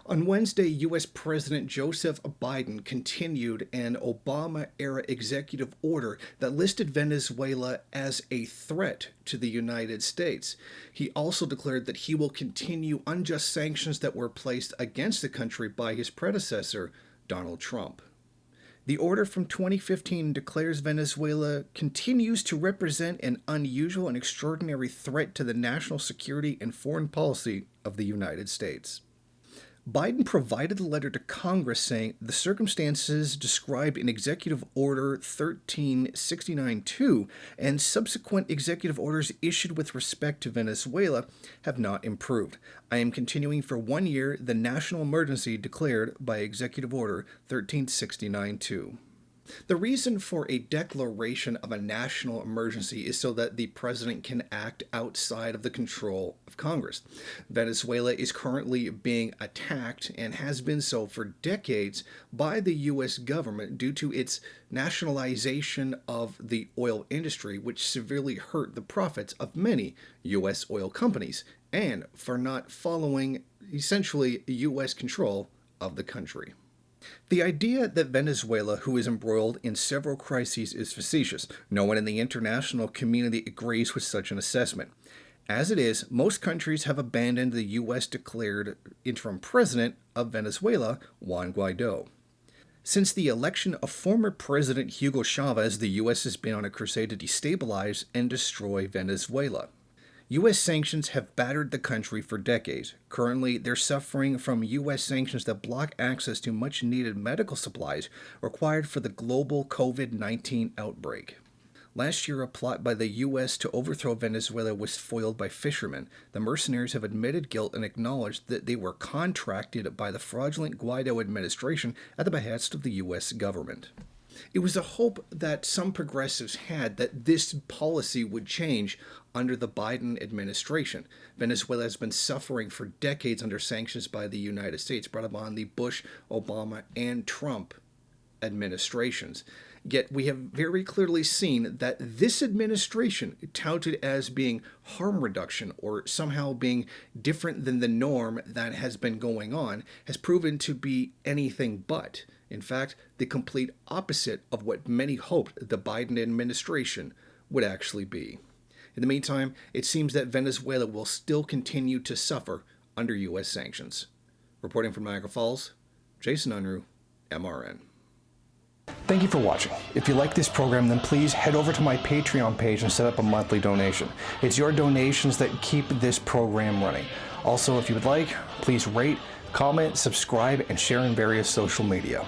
On Wednesday, U.S. President Joseph Biden continued an Obama-era executive order that listed Venezuela as a threat to the United States. He also declared that he will continue unjust sanctions that were placed against the country by his predecessor, Donald Trump. The order from 2015 declares Venezuela continues to represent an unusual and extraordinary threat to the national security and foreign policy of the United States. Biden provided the letter to Congress saying the circumstances described in Executive Order 1369-2 and subsequent executive orders issued with respect to Venezuela have not improved. I am continuing for 1 year the national emergency declared by Executive Order 1369-2. The reason for a declaration of a national emergency is so that the president can act outside of the control of Congress. Venezuela is currently being attacked and has been so for decades by the U.S. government due to its nationalization of the oil industry, which severely hurt the profits of many U.S. oil companies, and for not following essentially U.S. control of the country. The idea that Venezuela, who is embroiled in several crises, is facetious. No one in the international community agrees with such an assessment. As it is, most countries have abandoned the U.S. declared interim president of Venezuela, Juan Guaido. Since the election of former President Hugo Chavez, the U.S. has been on a crusade to destabilize and destroy Venezuela. U.S. sanctions have battered the country for decades. Currently, they're suffering from U.S. sanctions that block access to much-needed medical supplies required for the global COVID-19 outbreak. Last year, a plot by the U.S. to overthrow Venezuela was foiled by fishermen. The mercenaries have admitted guilt and acknowledged that they were contracted by the fraudulent Guaido administration at the behest of the U.S. government. It was a hope that some progressives had that this policy would change under the Biden administration. Venezuela has been suffering for decades under sanctions by the United States, brought upon the Bush, Obama, and Trump administrations. Yet we have very clearly seen that this administration, touted as being harm reduction or somehow being different than the norm that has been going on, has proven to be anything but. In fact, the complete opposite of what many hoped the Biden administration would actually be. In the meantime, it seems that Venezuela will still continue to suffer under U.S. sanctions. Reporting from Niagara Falls, Jason Unruhe, MRN. Thank you for watching. If you like this program, then please head over to my Patreon page and set up a monthly donation. It's your donations that keep this program running. Also, if you would like, please rate, comment, subscribe, and share in various social media.